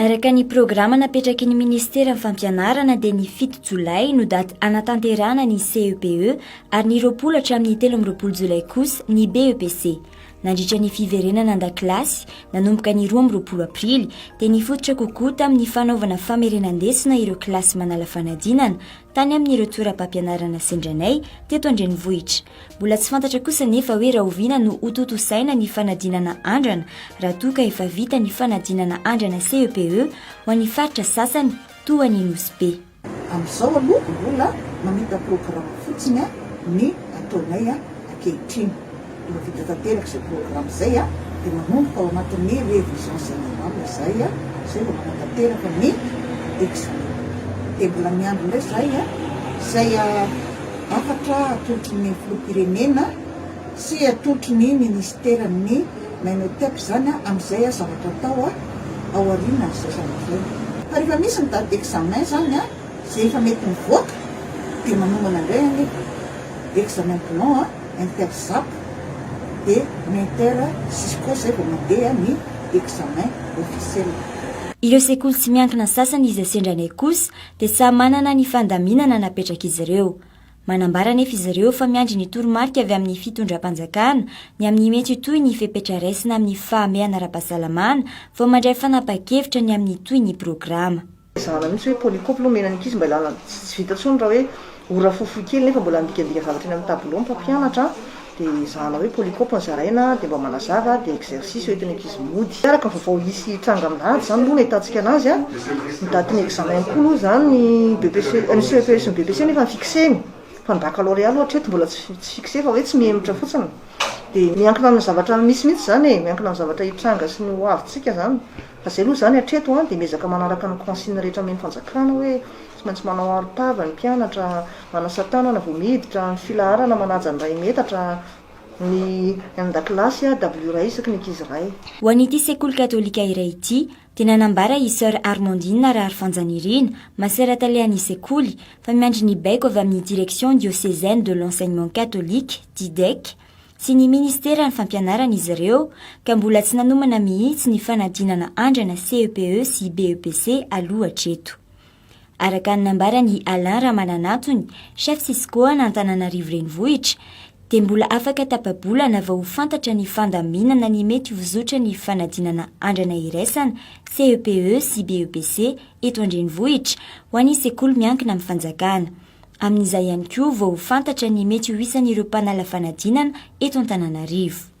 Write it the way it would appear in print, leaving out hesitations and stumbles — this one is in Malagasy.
Araka ny programa napetraky ny ministera ny fampianarana dia ny 7 jolay no daty anatanterana ny CEPE ary ny 20 hatramin'ny 13 jolay kosa ny BEPC. Nandritra ny fiverenana an-dakilasy nanomboka ny 12 aprily dia nifototra kokoa tamin'ny fanaovana famerenandesina ireo kilasy manala fanadinana tany amin'ireo toeram-pampianarana sendranay teto Andrenivohitra. Mbola tsy fantatra kosa nefa hoe raha oviana no hototosaina ny fanadinana andrana raha toa ka efa vita ny fanadinana andrana CEPE ho an'ny faritra sasany toa ny nosy be. Amin'izao aloha mbola mamita programa fotsiny ny ataonay ankehitriny. Efa vita tanteraka izay programa izay dia manomboka ao anatin'ny révision générale izay izay mbola manatanteraka ny examen. Dia mbola miandry indray izay afatra atolotry ny filoham-pirenena sy atolotry ny ministera ny magnotep zany amin'izay zavatra atao ao aoriana izay zavatra izay. Fa rehefa misy ny date d'examen zany izay efa mety mivoaka dia manombana indray ny examen blanc interzap dia inter jusqu'au zay vao mandeha ny examen officiel. Ireo sekoly tsy miankina sasany izy sendranay kosa dia samy manana ny fandaminana napetraka izy ireo. Manambara nefa izy ireo fa miandry ny toromarika avy amin'ny fitondram-panjakana ny amin'ny mety toy ny fepetraresina amin'ny fahamehana ara-pahasalamana vao mandray fanapa-kevitra ny amin'ny toy ny programa. Zana mihitsy hoe polycope aloha mena ankizy mba ilana tsy vita tsony raha hoe ora fofo kely nefa mbola andikandika zavatra eny amin'ny tableau ny mpampianatra dia zana hoe polycope nizaraina dia mba manazava dia exercice hoentin'ny ankizy mody. Araka ny vaovao isy tranga amin'ady zany aloha nahitantsika anazy ny datin'ny examen koa aloha zany ny BPC ny CEPE sy ny BPC nefa nifikseny fa ny baccalauréat aloha hatreto mbola tsy fikse fa hoe tsy mihemitra fotsiny. Dia miankina amin'ny zavatra misy mihitsy zany miankina amin'ny zavatra hitranga sy ny hoavintsika zany. Fa izay aloha zany hatreto dia miezaka manaraka ny consigne rehetra amin'ny fanjakana hoe tsy maintsy manao aro-tava ny mpianatra, manasa tanana vao miditra, ny filaharana manaja ny ray metatra, ny an-dakilasy W ray isaky ny ankizy ray. Ho an'ity sekoly katolika iray ity dia nanambara i Sœur Armandine Rary Fanjanirina, masera talian'ny sekoly fa miandry ny baiko avy amin'ny direction diocésaine de l'enseignement catholique DIDEC sy ny ministera ny fampianarana izy ireo ka mbola tsy nanomana mihitsy ny fanadinana andrana CEPE sy BEPC aloha hatreto. Araka ny nambara ny Alain Ramananatony, chef Siskoana Antananarivo Renivohitra, dia mbola afaka tapabolana vao ho fantatra ny fandaminana ny mety hozotra ny fanadinana andrana iraisana CEPE sy BEPC eto Andrenivohitra ho an'ny sekoly miankina amin'ny fanjakana. Amin'izay ihany koa vao ho fantatra ny mety ho isan'ireo mpanala fanadinana eto Antananarivo.